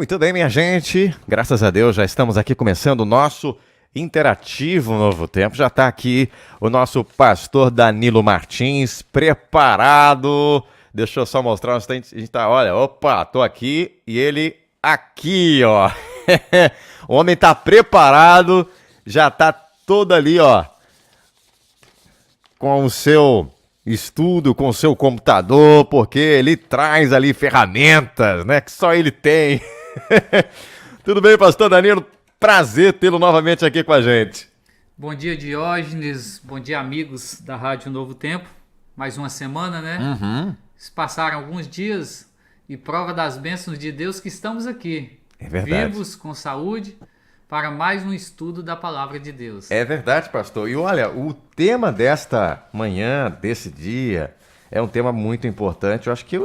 Muito bem, minha gente. Graças a Deus já estamos aqui começando o nosso interativo Novo Tempo. Já está aqui o nosso pastor Danilo Martins preparado. Deixa eu só mostrar. A gente tá, olha, opa, tô aqui e ele aqui, ó. O homem tá preparado, já tá todo ali, ó, com o seu estudo, com o seu computador, porque ele traz ali ferramentas, né, que só ele tem. Tudo bem, pastor Danilo? Prazer tê-lo novamente aqui com a gente. Bom dia, Diógenes. Bom dia, amigos da Rádio Novo Tempo. Mais uma semana, né? Se passaram alguns dias e prova das bênçãos de Deus que estamos aqui. É verdade. Vivos, com saúde, para mais um estudo da Palavra de Deus. É verdade, pastor. E olha, o tema desta manhã, desse dia, é um tema muito importante. Eu acho que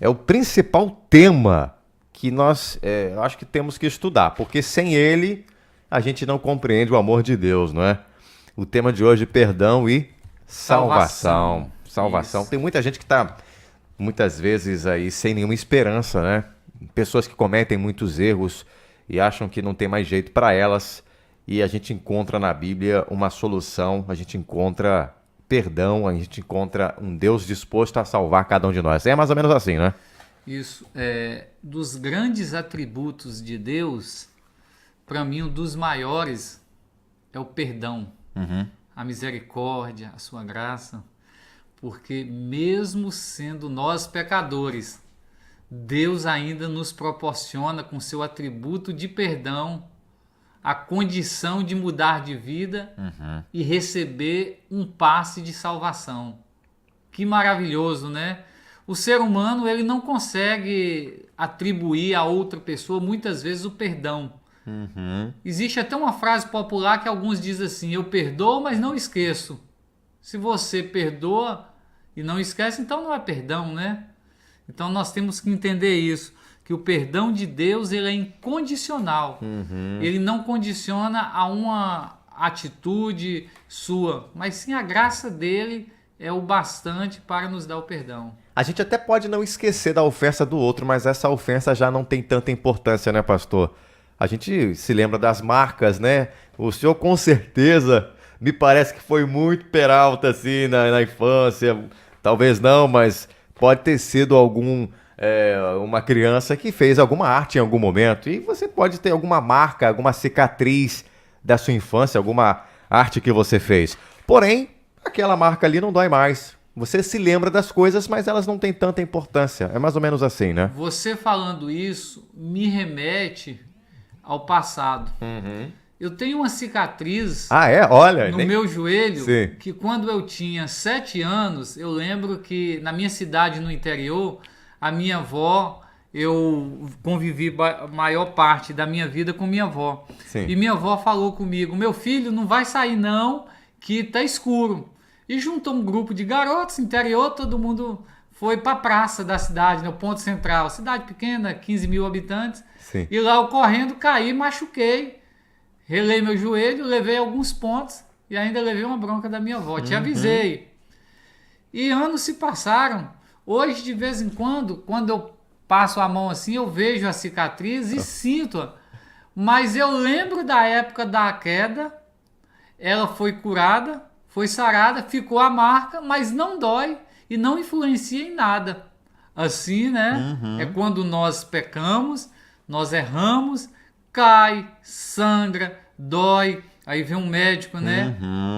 é o principal tema que nós acho que temos que estudar, porque sem ele a gente não compreende o amor de Deus, não é? O tema de hoje, perdão e salvação. Salvação. Tem muita gente que está, muitas vezes, aí sem nenhuma esperança, né? Pessoas que cometem muitos erros e acham que não tem mais jeito para elas, e a gente encontra na Bíblia uma solução, a gente encontra perdão, a gente encontra um Deus disposto a salvar cada um de nós. É mais ou menos assim, né? Isso. Dos grandes atributos de Deus, para mim, um dos maiores é o perdão, a misericórdia, a sua graça, porque mesmo sendo nós pecadores, Deus ainda nos proporciona com seu atributo de perdão a condição de mudar de vida e receber um passe de salvação. Que maravilhoso, né? O ser humano, ele não consegue atribuir a outra pessoa muitas vezes o perdão. Existe até uma frase popular que alguns dizem assim: eu perdoo, mas não esqueço. Se você perdoa e não esquece, então não é perdão, né? Então nós temos que entender isso, que o perdão de Deus, ele é incondicional. Ele não condiciona a uma atitude sua, mas sim a graça dele é o bastante para nos dar o perdão. A gente até pode não esquecer da ofensa do outro, mas essa ofensa já não tem tanta importância, né, pastor? A gente se lembra das marcas, né? O senhor com certeza me parece que foi muito peralta assim na infância. Talvez não, mas pode ter sido uma criança que fez alguma arte em algum momento. E você pode ter alguma marca, alguma cicatriz da sua infância, alguma arte que você fez. Porém, aquela marca ali não dói mais. Você se lembra das coisas, mas elas não têm tanta importância. É mais ou menos assim, né? Você falando isso me remete ao passado. Eu tenho uma cicatriz Olha, no meu joelho. Sim. Que quando eu tinha 7 anos, eu lembro que na minha cidade no interior, a minha avó, eu convivi a maior parte da minha vida com minha avó. Sim. E minha avó falou comigo: meu filho, não vai sair não, que tá escuro. E juntou um grupo de garotos, interior, todo mundo foi para a praça da cidade, no ponto central. Cidade pequena, 15 mil habitantes. Sim. E lá eu correndo, caí, machuquei. Relei meu joelho, levei alguns pontos e ainda levei uma bronca da minha avó. Te avisei. E anos se passaram. Hoje, de vez em quando eu passo a mão assim, eu vejo a cicatriz e sinto-a. Mas eu lembro da época da queda, ela foi curada, foi sarada, ficou a marca, mas não dói e não influencia em nada. Assim, né? É quando nós pecamos, nós erramos, cai, sangra, dói, aí vem um médico, né?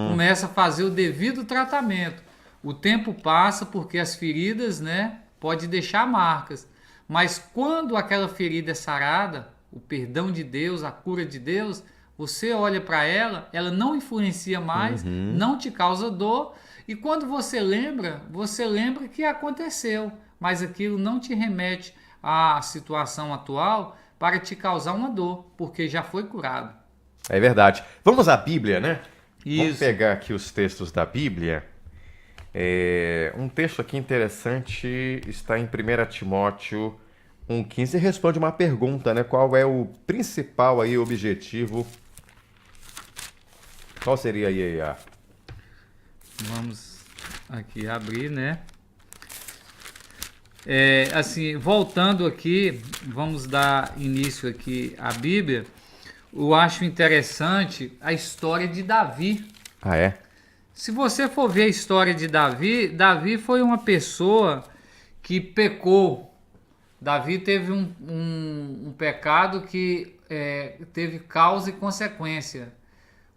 Começa a fazer o devido tratamento. O tempo passa porque as feridas, né, pode deixar marcas. Mas quando aquela ferida é sarada, o perdão de Deus, a cura de Deus, você olha para ela, ela não influencia mais, não te causa dor, e quando você lembra que aconteceu, mas aquilo não te remete à situação atual para te causar uma dor, porque já foi curado. É verdade. Vamos à Bíblia, né? Isso. Vamos pegar aqui os textos da Bíblia. Um texto aqui interessante está em 1 Timóteo 1,15 e responde uma pergunta, né? Qual é o principal aí objetivo? Qual seria aí a... Vamos aqui abrir, né? Assim, voltando aqui, vamos dar início aqui à Bíblia. Eu acho interessante a história de Davi. Ah, é? Se você for ver a história de Davi, Davi foi uma pessoa que pecou. Davi teve um pecado que teve causa e consequência.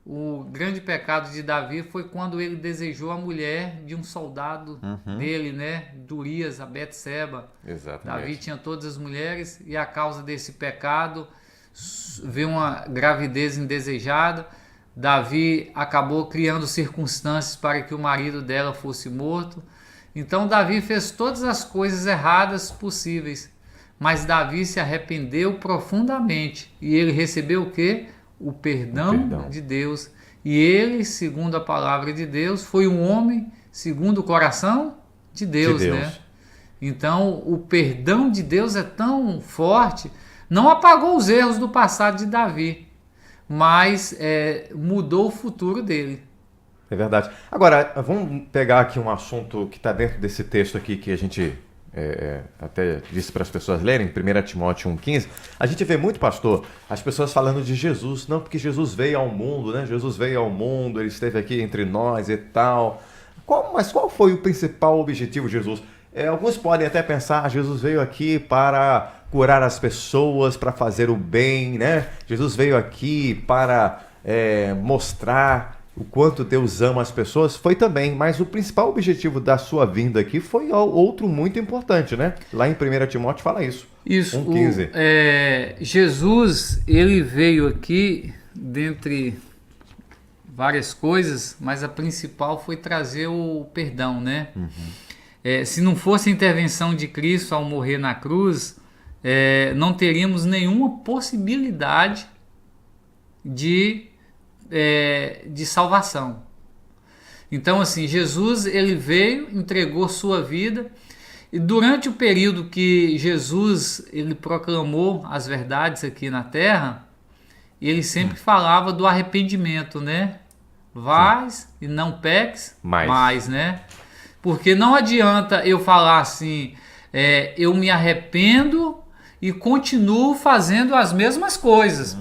O grande pecado de Davi foi quando ele desejou a mulher de um soldado dele, né? De Urias, a Betseba. Exatamente. Davi tinha todas as mulheres e a causa desse pecado veio uma gravidez indesejada. Davi acabou criando circunstâncias para que o marido dela fosse morto. Então Davi fez todas as coisas erradas possíveis, mas Davi se arrependeu profundamente e ele recebeu o quê? O perdão de Deus. E ele, segundo a palavra de Deus, foi um homem segundo o coração de Deus, né? Então o perdão de Deus é tão forte, não apagou os erros do passado de Davi, mas mudou o futuro dele. É verdade. Agora, vamos pegar aqui um assunto que está dentro desse texto aqui que a gente até disse para as pessoas lerem, 1 Timóteo 1,15. A gente vê muito, pastor, as pessoas falando de Jesus. Não, porque Jesus veio ao mundo, né? Jesus veio ao mundo, ele esteve aqui entre nós e tal. Mas qual foi o principal objetivo de Jesus? Alguns podem até pensar, Jesus veio aqui para curar as pessoas, para fazer o bem, né? Jesus veio aqui para mostrar o quanto Deus ama as pessoas. Foi também, mas o principal objetivo da sua vinda aqui foi outro muito importante, né? Lá em 1 Timóteo fala isso. Isso. 1,15. Jesus, ele veio aqui dentre várias coisas, mas a principal foi trazer o perdão, né? Se não fosse a intervenção de Cristo ao morrer na cruz, não teríamos nenhuma possibilidade de salvação. Então, assim, Jesus, ele veio, entregou sua vida, e durante o período que Jesus ele proclamou as verdades aqui na terra, ele sempre falava do arrependimento, né? Vais e não peques mais, né? Porque não adianta eu falar assim, eu me arrependo e continuo fazendo as mesmas coisas.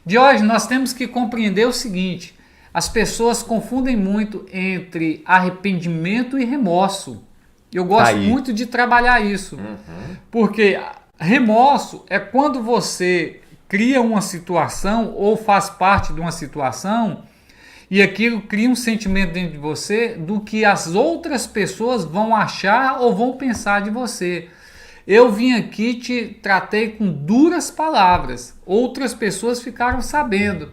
Diógenes, nós temos que compreender o seguinte: as pessoas confundem muito entre arrependimento e remorso. Eu gosto muito de trabalhar isso, porque remorso é quando você cria uma situação ou faz parte de uma situação e aquilo cria um sentimento dentro de você do que as outras pessoas vão achar ou vão pensar de você. Eu vim aqui, te tratei com duras palavras, outras pessoas ficaram sabendo.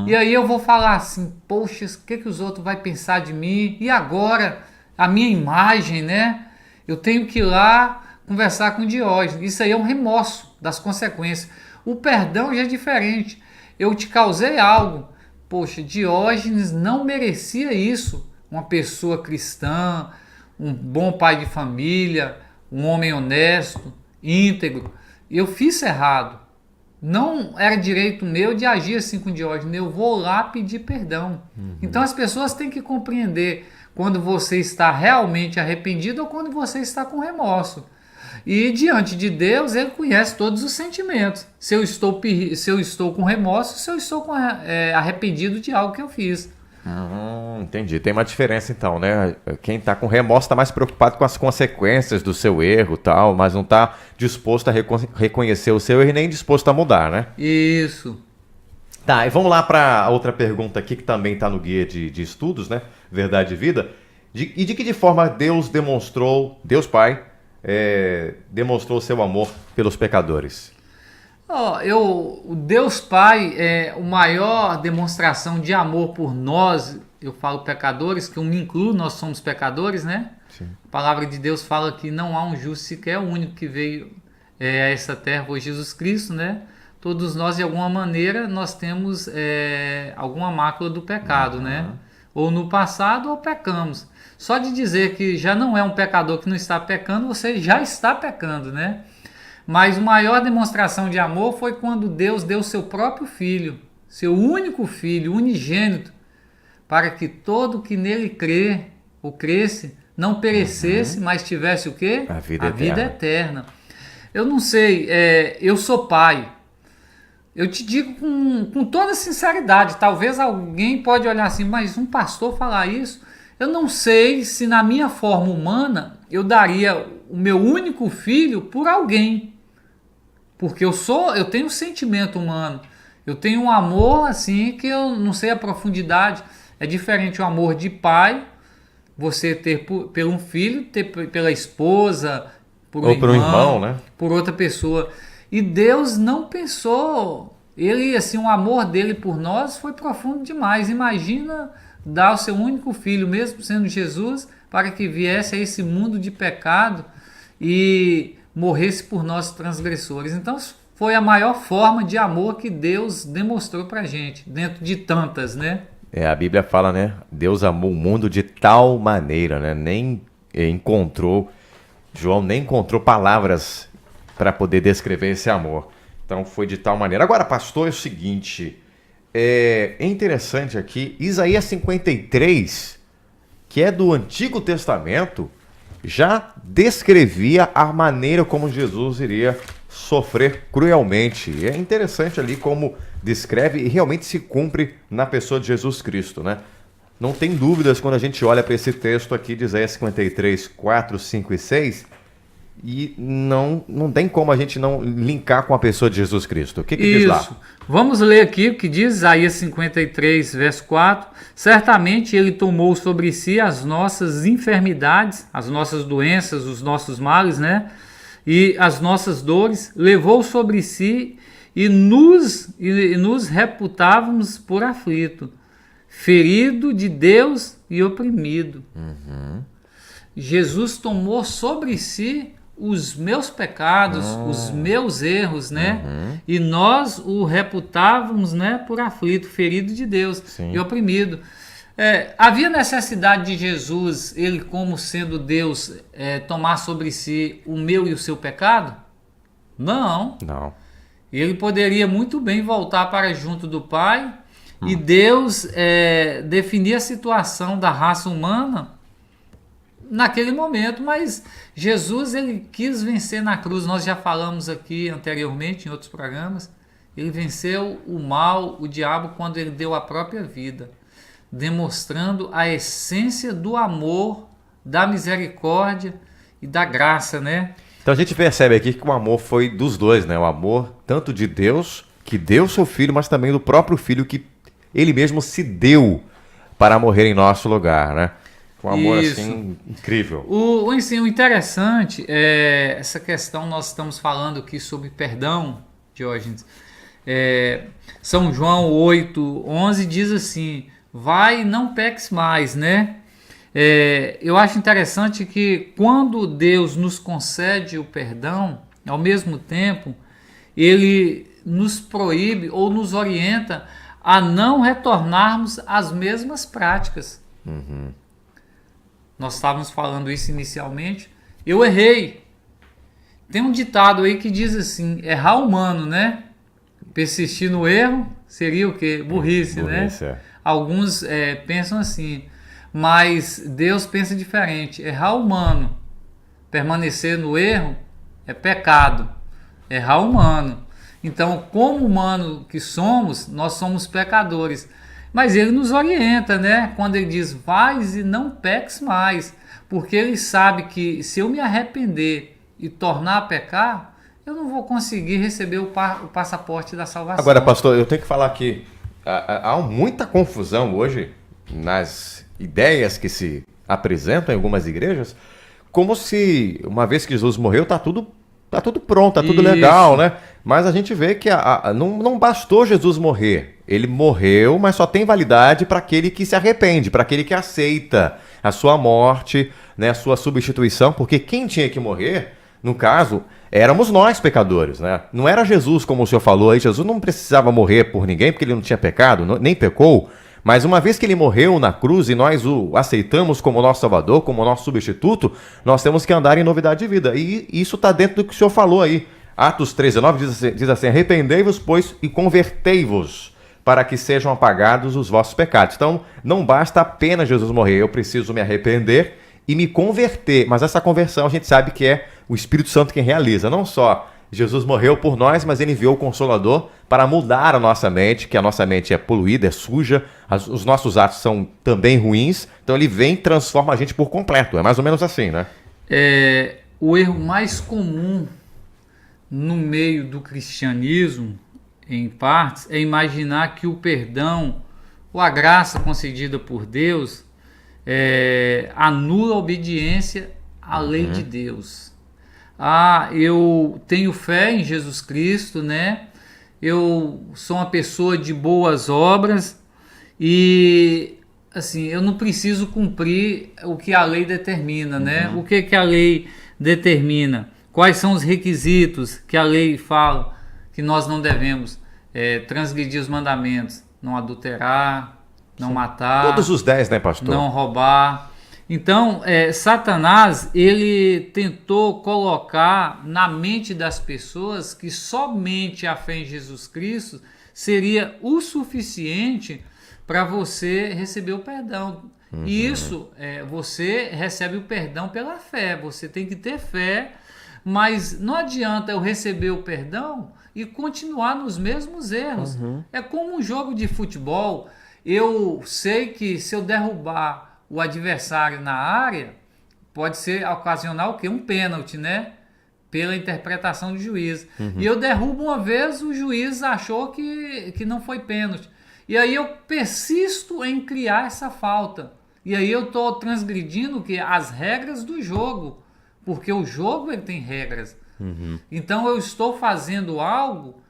E aí eu vou falar assim, poxa, o que os outros vão pensar de mim? E agora, a minha imagem, né? Eu tenho que ir lá conversar com Diógenes. Isso aí é um remorso das consequências. O perdão já é diferente. Eu te causei algo. Poxa, Diógenes não merecia isso. Uma pessoa cristã, um bom pai de família, um homem honesto, íntegro. Eu fiz errado. Não era direito meu de agir assim com Diógenes. Eu vou lá pedir perdão. Então as pessoas têm que compreender quando você está realmente arrependido ou quando você está com remorso. E diante de Deus, ele conhece todos os sentimentos. Se eu estou com remorso, se eu estou arrependido de algo que eu fiz. Entendi. Tem uma diferença então, né? Quem está com remorso está mais preocupado com as consequências do seu erro, tal, mas não está disposto a reconhecer o seu erro e nem disposto a mudar, né? Isso. Tá, e vamos lá para a outra pergunta aqui que também está no guia de estudos, né? Verdade e Vida. E de que forma Deus Pai, demonstrou seu amor pelos pecadores? O Deus Pai é a maior demonstração de amor por nós. Eu falo pecadores, que eu me incluo, nós somos pecadores, né? Sim. A palavra de Deus fala que não há um justo sequer, o único que veio a essa terra foi Jesus Cristo, né? Todos nós, de alguma maneira, nós temos alguma mácula do pecado, né? Ou no passado, ou pecamos. Só de dizer que já não é um pecador que não está pecando, você já está pecando, né? Mas a maior demonstração de amor foi quando Deus deu seu próprio Filho, seu único Filho, unigênito, para que todo que nele crê ou cresce não perecesse, mas tivesse o quê? A vida vida eterna. Eu não sei, eu sou pai. Eu te digo com toda sinceridade, talvez alguém pode olhar assim, mas um pastor falar isso, eu não sei se na minha forma humana eu daria o meu único filho por alguém. Porque eu tenho um sentimento humano, eu tenho um amor assim que eu não sei a profundidade. É diferente o amor de pai, você ter por um filho, ter pela esposa, por um irmão, né? Por outra pessoa. E Deus não pensou, ele assim, o amor dele por nós foi profundo demais. Imagina dar o seu único filho, mesmo sendo Jesus, para que viesse a esse mundo de pecado e morresse por nós transgressores. Então foi a maior forma de amor que Deus demonstrou para a gente, dentro de tantas, né? A Bíblia fala, né? Deus amou o mundo de tal maneira, né? João nem encontrou palavras para poder descrever esse amor. Então foi de tal maneira. Agora, pastor, é o seguinte, é interessante aqui, Isaías 53, que é do Antigo Testamento, já descrevia a maneira como Jesus iria sofrer cruelmente. E é interessante ali como descreve e realmente se cumpre na pessoa de Jesus Cristo, né? Não tem dúvidas quando a gente olha para esse texto aqui de Isaías 53, 4, 5 e 6, e não tem como a gente não linkar com a pessoa de Jesus Cristo. O que diz lá? Vamos ler aqui o que diz Isaías 53, verso 4. Certamente ele tomou sobre si as nossas enfermidades, as nossas doenças, os nossos males, né? E as nossas dores, levou sobre si e nos reputávamos por aflito, ferido de Deus e oprimido. Jesus tomou sobre si os meus pecados, os meus erros, né? E nós o reputávamos, né, por aflito, ferido de Deus. Sim. E oprimido. Havia necessidade de Jesus, ele como sendo Deus, tomar sobre si o meu e o seu pecado? Não. Ele poderia muito bem voltar para junto do Pai e Deus definir a situação da raça humana naquele momento, mas Jesus ele quis vencer na cruz. Nós já falamos aqui anteriormente em outros programas, ele venceu o mal, o diabo, quando ele deu a própria vida, demonstrando a essência do amor, da misericórdia e da graça, né? Então a gente percebe aqui que o amor foi dos dois, né? O amor tanto de Deus, que deu seu filho, mas também do próprio filho que ele mesmo se deu para morrer em nosso lugar, né? Um amor assim incrível. O ensino interessante é essa questão, nós estamos falando aqui sobre perdão, Diógenes. São João 8:11 diz assim: vai e não peques mais, né? Eu acho interessante que quando Deus nos concede o perdão, ao mesmo tempo, ele nos proíbe ou nos orienta a não retornarmos às mesmas práticas. Nós estávamos falando isso inicialmente. Eu errei. Tem um ditado aí que diz assim: errar humano, né? Persistir no erro seria o quê? Burrice, né? Alguns pensam assim, mas Deus pensa diferente. Errar humano, permanecer no erro é pecado. Errar humano. Então, como humano que somos, nós somos pecadores. Mas ele nos orienta, né? Quando ele diz, vais e não peques mais. Porque ele sabe que se eu me arrepender e tornar a pecar, eu não vou conseguir receber o passaporte da salvação. Agora, pastor, eu tenho que falar que há muita confusão hoje nas ideias que se apresentam em algumas igrejas, como se, uma vez que Jesus morreu, tá tudo pronto, tá tudo legal, né? Mas a gente vê que não bastou Jesus morrer. Ele morreu, mas só tem validade para aquele que se arrepende, para aquele que aceita a sua morte, né, a sua substituição, porque quem tinha que morrer, no caso, éramos nós pecadores, né? Não era Jesus, como o senhor falou aí. Jesus não precisava morrer por ninguém, porque ele não tinha pecado, nem pecou. Mas uma vez que ele morreu na cruz e nós o aceitamos como nosso Salvador, como nosso substituto, nós temos que andar em novidade de vida. E isso está dentro do que o senhor falou aí. Atos 13:9 diz assim: arrependei-vos, pois, e convertei-vos, para que sejam apagados os vossos pecados. Então, não basta apenas Jesus morrer, eu preciso me arrepender e me converter. Mas essa conversão a gente sabe que é o Espírito Santo quem realiza. Não só Jesus morreu por nós, mas ele enviou o Consolador para mudar a nossa mente, que a nossa mente é poluída, é suja, os nossos atos são também ruins. Então ele vem e transforma a gente por completo. É mais ou menos assim, né? O erro mais comum no meio do cristianismo, em partes, é imaginar que o perdão ou a graça concedida por Deus anula a obediência à lei de Deus. Eu tenho fé em Jesus Cristo, né? Eu sou uma pessoa de boas obras e assim, eu não preciso cumprir o que a lei determina, né? O que a lei determina? Quais são os requisitos que a lei fala que nós não devemos transgredir os mandamentos? Não adulterar, não matar. Todos os 10, né, pastor? Não roubar. Então, Satanás, ele tentou colocar na mente das pessoas que somente a fé em Jesus Cristo seria o suficiente para você receber o perdão. E isso, você recebe o perdão pela fé. Você tem que ter fé, mas não adianta eu receber o perdão e continuar nos mesmos erros. É como um jogo de futebol. Eu sei que se eu derrubar o adversário na área, pode ser ocasionar o quê? Um pênalti, né? Pela interpretação do juiz. E eu derrubo uma vez, o juiz achou que não foi pênalti. E aí eu persisto em criar essa falta. E aí eu estou transgredindo as regras do jogo. Porque o jogo ele tem regras. Então eu estou fazendo algo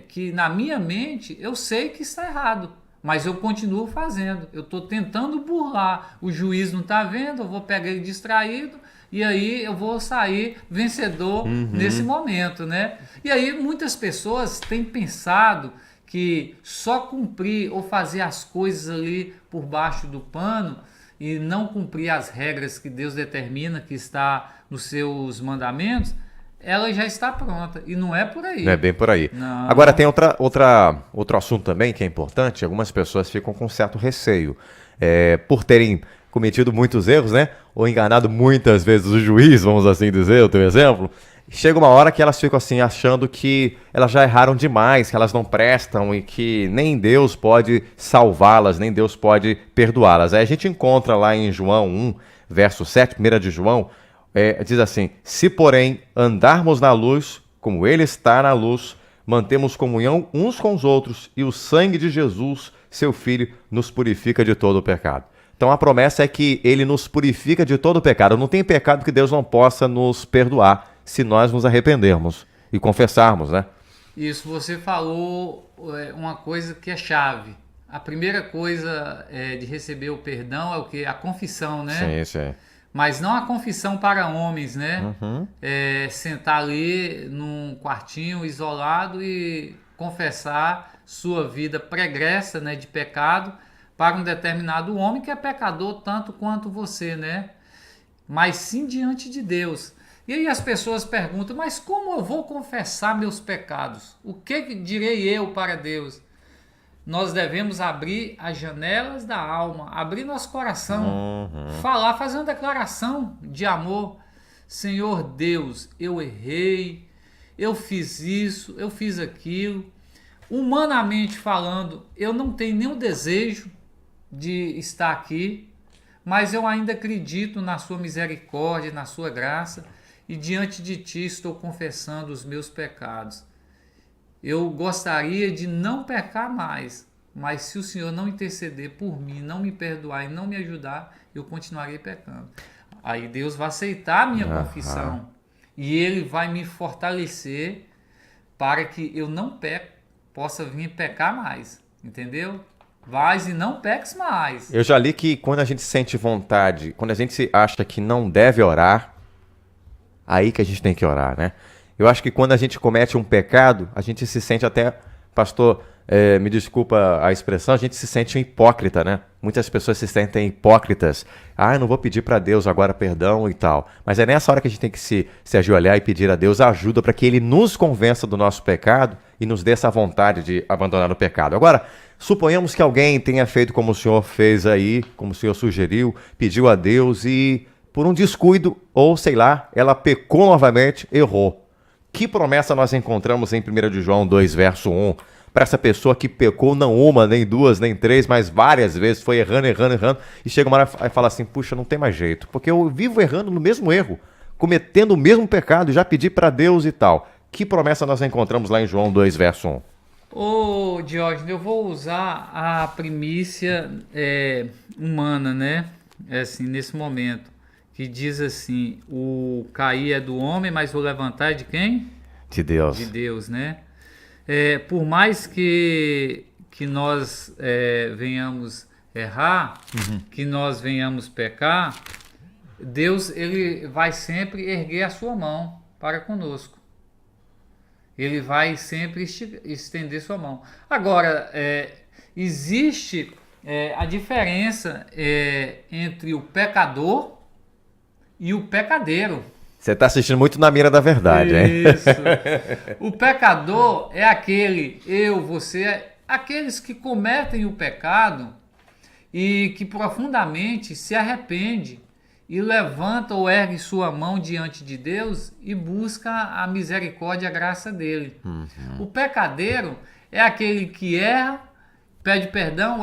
que na minha mente eu sei que está errado. Mas eu continuo fazendo. Eu estou tentando burlar. O juiz não está vendo, eu vou pegar ele distraído e aí eu vou sair vencedor nesse momento, né? E aí muitas pessoas têm pensado que só cumprir ou fazer as coisas ali por baixo do pano e não cumprir as regras que Deus determina, que está nos seus mandamentos, ela já está pronta. E não é por aí. Não é bem por aí. Não. Agora tem outro assunto também que é importante. Algumas pessoas ficam com certo receio. Por terem cometido muitos erros, né? Ou enganado muitas vezes o juiz, vamos assim dizer, o teu exemplo. Chega uma hora que elas ficam assim, achando que elas já erraram demais, que elas não prestam e que nem Deus pode salvá-las, nem Deus pode perdoá-las. Aí a gente encontra lá em João 1, verso 7, 1 de João, diz assim: se porém andarmos na luz, como ele está na luz, mantemos comunhão uns com os outros, e o sangue de Jesus, seu Filho, nos purifica de todo o pecado. Então a promessa é que ele nos purifica de todo o pecado. Não tem pecado que Deus não possa nos perdoar, se nós nos arrependermos e confessarmos, né? Isso, você falou uma coisa que é chave. A primeira coisa de receber o perdão é o quê? A confissão, né? Sim. Mas não a confissão para homens, né? Sentar ali num quartinho isolado e confessar sua vida pregressa, né, de pecado para um determinado homem que é pecador tanto quanto você, né? Mas sim diante de Deus. E aí as pessoas perguntam, mas como eu vou confessar meus pecados? O que direi eu para Deus? Nós devemos abrir as janelas da alma, abrir nosso coração, falar, fazer uma declaração de amor. Senhor Deus, eu errei, eu fiz isso, eu fiz aquilo. Humanamente falando, eu não tenho nenhum desejo de estar aqui, mas eu ainda acredito na sua misericórdia, na sua graça, e diante de ti estou confessando os meus pecados. Eu gostaria de não pecar mais, mas se o Senhor não interceder por mim, não me perdoar e não me ajudar, eu continuarei pecando. Aí Deus vai aceitar a minha confissão e Ele vai me fortalecer para que eu não possa vir pecar mais, entendeu? Vais e não peques mais. Eu já li que quando a gente sente vontade, quando a gente acha que não deve orar, aí que a gente tem que orar, né? Eu acho que quando a gente comete um pecado, a gente se sente até, pastor, me desculpa a expressão, a gente se sente um hipócrita, né? Muitas pessoas se sentem hipócritas. Eu não vou pedir para Deus agora perdão e tal. Mas é nessa hora que a gente tem que se ajoelhar e pedir a Deus ajuda para que Ele nos convença do nosso pecado e nos dê essa vontade de abandonar o pecado. Agora, suponhamos que alguém tenha feito como o senhor fez aí, como o senhor sugeriu, pediu a Deus e, por um descuido, ou sei lá, ela pecou novamente, errou. Que promessa nós encontramos em 1 de João 2, verso 1, para essa pessoa que pecou não uma, nem duas, nem três, mas várias vezes, foi errando, e chega uma hora e fala assim, puxa, não tem mais jeito, porque eu vivo errando no mesmo erro, cometendo o mesmo pecado, já pedi para Deus e tal. Que promessa nós encontramos lá em João 2, verso 1? Ô, Diógenes, eu vou usar a primícia humana, né? Assim, nesse momento, que diz assim, o cair é do homem, mas o levantar é de quem? De Deus. De Deus, né? Por mais que nós venhamos errar, que nós venhamos pecar, Deus ele vai sempre erguer a sua mão para conosco. Ele vai sempre estender sua mão. Agora, existe a diferença entre o pecador e o pecadeiro. Você está assistindo muito na mira da verdade, hein? Isso. O pecador é aquele, você, aqueles que cometem o pecado e que profundamente se arrepende e levanta ou ergue sua mão diante de Deus e busca a misericórdia e a graça dele. O pecadeiro é aquele que erra, pede perdão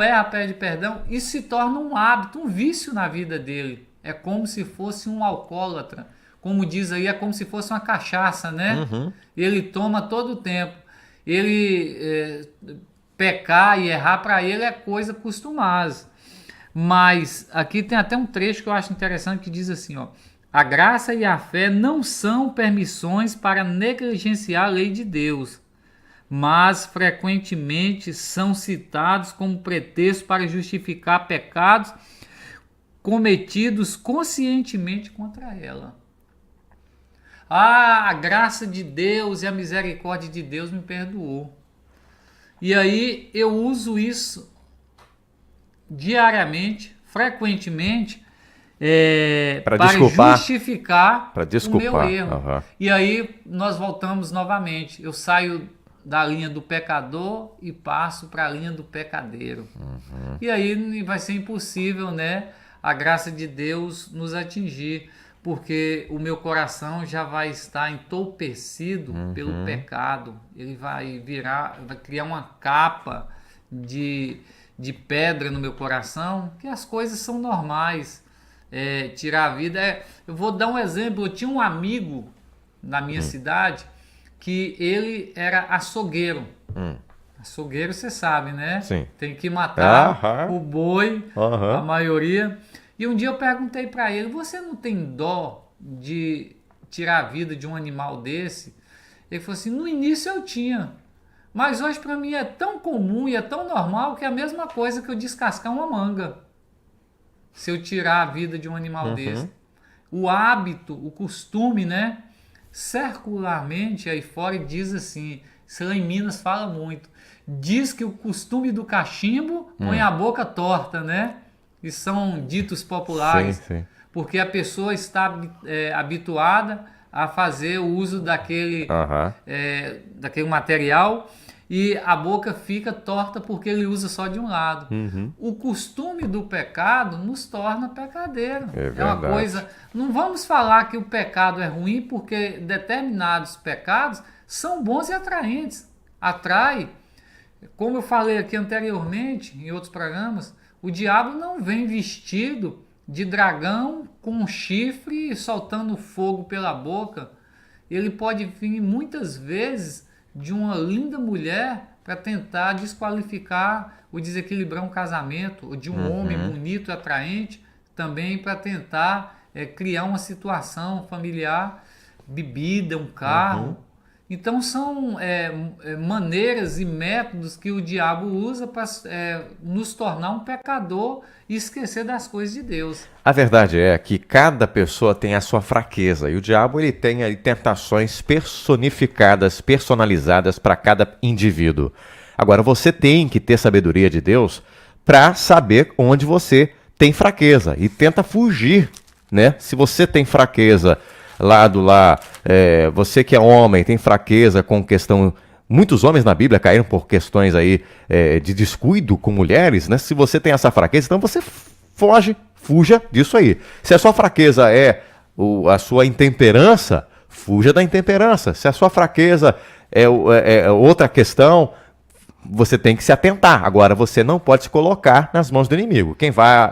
e se torna um hábito, um vício na vida dele. É como se fosse um alcoólatra. Como diz aí, é como se fosse uma cachaça, né? Ele toma todo o tempo. Ele pecar e errar para ele é coisa costumaz. Mas aqui tem até um trecho que eu acho interessante que diz assim, ó: a graça e a fé não são permissões para negligenciar a lei de Deus, mas frequentemente são citados como pretexto para justificar pecados cometidos conscientemente contra ela. A graça de Deus e a misericórdia de Deus me perdoou. E aí eu uso isso diariamente, frequentemente, para justificar o meu erro. E aí nós voltamos novamente. Eu saio da linha do pecador e passo para a linha do pecadeiro. E aí vai ser impossível, né, a graça de Deus nos atingir, porque o meu coração já vai estar entorpecido pelo pecado. Ele vai criar uma capa de pedra no meu coração, que as coisas são normais. Tirar a vida. Eu vou dar um exemplo. Eu tinha um amigo na minha cidade que ele era açougueiro. Açougueiro, você sabe, né? Sim. Tem que matar o boi, a maioria. E um dia eu perguntei para ele, você não tem dó de tirar a vida de um animal desse? Ele falou assim, no início eu tinha, mas hoje para mim é tão comum e é tão normal que é a mesma coisa que eu descascar uma manga, se eu tirar a vida de um animal desse. O hábito, o costume, né? Circularmente aí fora diz assim, isso lá em Minas fala muito, diz que o costume do cachimbo põe a boca torta, né? E são ditos populares, sim. Porque a pessoa está habituada a fazer o uso daquele material e a boca fica torta porque ele usa só de um lado. O costume do pecado nos torna pecadeiro. É uma coisa... Não vamos falar que o pecado é ruim, porque determinados pecados são bons e atraentes. Atrai. Como eu falei aqui anteriormente, em outros programas, o diabo não vem vestido de dragão com um chifre soltando fogo pela boca. Ele pode vir muitas vezes de uma linda mulher para tentar desqualificar ou desequilibrar um casamento, ou de um homem bonito e atraente também para tentar criar uma situação familiar, bebida, um carro. Então são maneiras e métodos que o diabo usa para nos tornar um pecador e esquecer das coisas de Deus. A verdade é que cada pessoa tem a sua fraqueza e o diabo ele tem aí tentações personificadas, personalizadas para cada indivíduo. Agora você tem que ter sabedoria de Deus para saber onde você tem fraqueza e tenta fugir, né? Se você tem fraqueza você que é homem, tem fraqueza com questão Muitos homens na Bíblia caíram por questões aí de descuido com mulheres, né? Se você tem essa fraqueza, então você fuja disso aí. Se a sua fraqueza é a sua intemperança, fuja da intemperança. Se a sua fraqueza é outra questão, você tem que se atentar. Agora, você não pode se colocar nas mãos do inimigo. Quem vai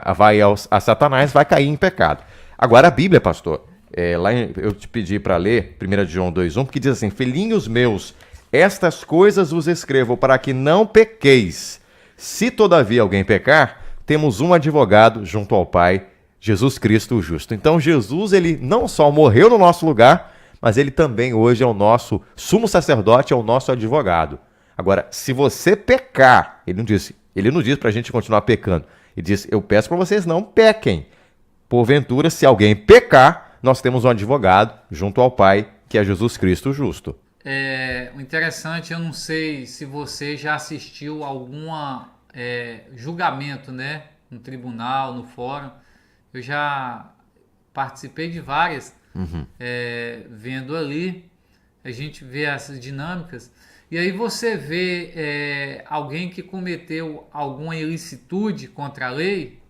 a Satanás vai cair em pecado. Agora, a Bíblia, pastor, eu te pedi para ler 1 João 2,1, porque diz assim: filhinhos meus, estas coisas vos escrevo para que não pequeis. Se todavia alguém pecar, temos um advogado junto ao Pai, Jesus Cristo o justo. Então Jesus, ele não só morreu no nosso lugar, mas ele também hoje é o nosso sumo sacerdote, é o nosso advogado. Agora, se você pecar, ele não diz para a gente continuar pecando. Ele diz: eu peço para vocês não pequem. Porventura, se alguém pecar, nós temos um advogado junto ao Pai, que é Jesus Cristo o justo. O interessante, eu não sei se você já assistiu alguma julgamento, né, no tribunal, no fórum. Eu já participei de várias, vendo ali, a gente vê essas dinâmicas, e aí você vê alguém que cometeu alguma ilicitude contra a lei,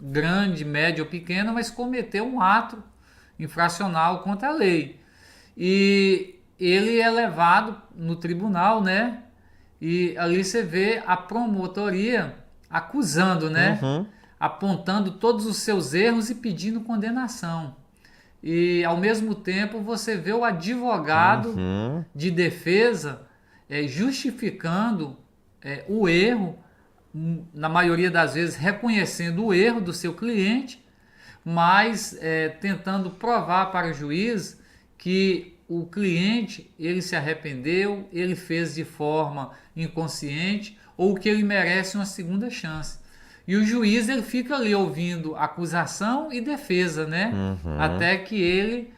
grande, média ou pequena, mas cometeu um ato infracional contra a lei. E ele é levado no tribunal, né? E ali você vê a promotoria acusando, né? Apontando todos os seus erros e pedindo condenação. E, ao mesmo tempo, você vê o advogado de defesa justificando o erro, na maioria das vezes reconhecendo o erro do seu cliente, mas tentando provar para o juiz que o cliente, ele se arrependeu, ele fez de forma inconsciente, ou que ele merece uma segunda chance. E o juiz, ele fica ali ouvindo acusação e defesa, né? Até que ele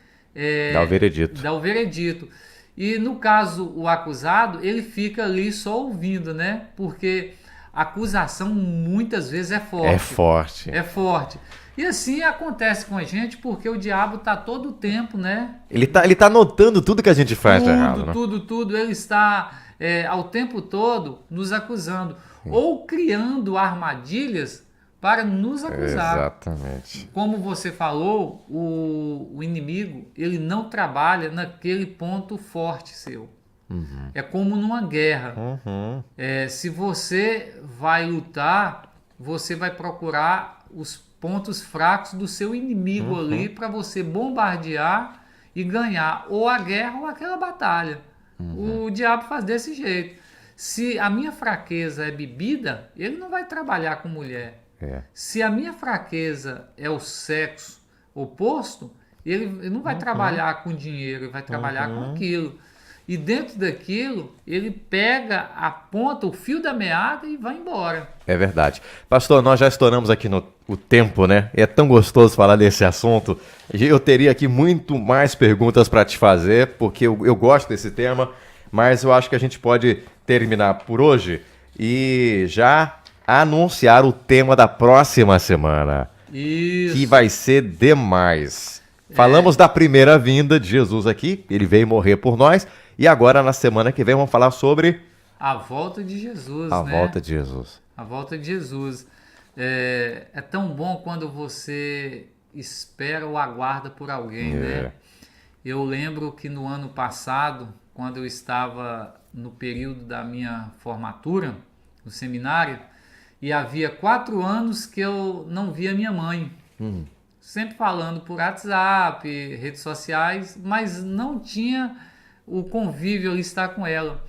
dá o veredito. E no caso, o acusado, ele fica ali só ouvindo, né? Porque a acusação muitas vezes é forte. É forte. E assim acontece com a gente, porque o diabo está todo o tempo, né? Ele tá anotando tudo que a gente faz de errado, né? Tudo. Ele está ao tempo todo nos acusando. Ou criando armadilhas para nos acusar. Exatamente. Como você falou, o inimigo, ele não trabalha naquele ponto forte seu. É como numa guerra. Se você vai lutar, você vai procurar os pontos fracos do seu inimigo ali para você bombardear e ganhar ou a guerra ou aquela batalha. O diabo faz desse jeito. Se a minha fraqueza é bebida, ele não vai trabalhar com mulher. Se a minha fraqueza é o sexo oposto, ele não vai trabalhar com dinheiro, ele vai trabalhar com aquilo. E dentro daquilo, ele pega a ponta, o fio da meada e vai embora. É verdade. Pastor, nós já estouramos aqui o tempo, né? É tão gostoso falar desse assunto. Eu teria aqui muito mais perguntas para te fazer, porque eu gosto desse tema, mas eu acho que a gente pode terminar por hoje e já anunciar o tema da próxima semana. Isso. Que vai ser demais. Falamos da primeira vinda de Jesus aqui, ele veio morrer por nós, e agora na semana que vem vamos falar sobre a volta de Jesus, a volta de Jesus. A volta de Jesus. É tão bom quando você espera ou aguarda por alguém, né? Eu lembro que no ano passado, quando eu estava no período da minha formatura, no seminário, e havia 4 anos que eu não via minha mãe. Sempre falando por WhatsApp, redes sociais, mas não tinha o convívio ali estar com ela.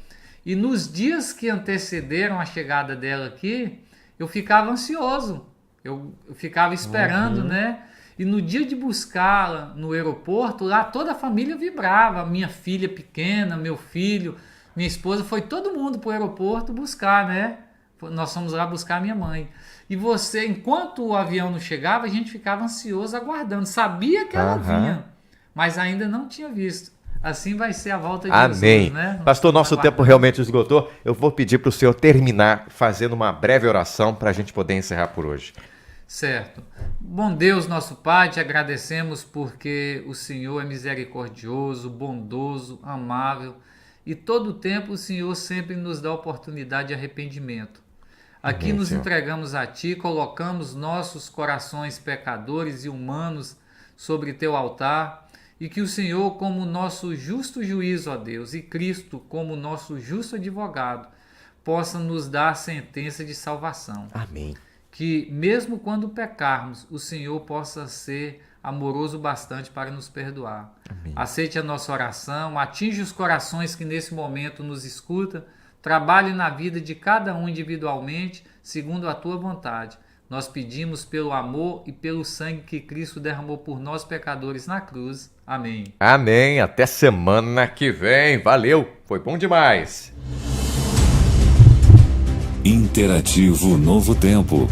E nos dias que antecederam a chegada dela aqui, eu ficava ansioso. Eu ficava esperando, né? E no dia de buscá-la no aeroporto, lá toda a família vibrava. Minha filha pequena, meu filho, minha esposa, foi todo mundo para o aeroporto buscar, né? Nós fomos lá buscar a minha mãe. E você, enquanto o avião não chegava, a gente ficava ansioso aguardando. Sabia que ela vinha, mas ainda não tinha visto. Assim vai ser a volta de Amém. Jesus, né? Pastor, nosso tempo realmente esgotou. Eu vou pedir para o senhor terminar fazendo uma breve oração para a gente poder encerrar por hoje. Certo. Bom Deus, nosso Pai, te agradecemos porque o Senhor é misericordioso, bondoso, amável e todo o tempo o Senhor sempre nos dá oportunidade de arrependimento. Aqui Amém, nos Senhor. entregamos a Ti, colocamos nossos corações pecadores e humanos sobre Teu altar, e que o Senhor, como nosso justo juiz, ó Deus, e Cristo, como nosso justo advogado, possa nos dar a sentença de salvação. Amém. Que, mesmo quando pecarmos, o Senhor possa ser amoroso bastante para nos perdoar. Amém. Aceite a nossa oração, atinge os corações que nesse momento nos escutam, trabalhe na vida de cada um individualmente, segundo a Tua vontade. Nós pedimos pelo amor e pelo sangue que Cristo derramou por nós pecadores na cruz. Amém. Amém. Até semana que vem. Valeu. Foi bom demais. Interativo Novo Tempo.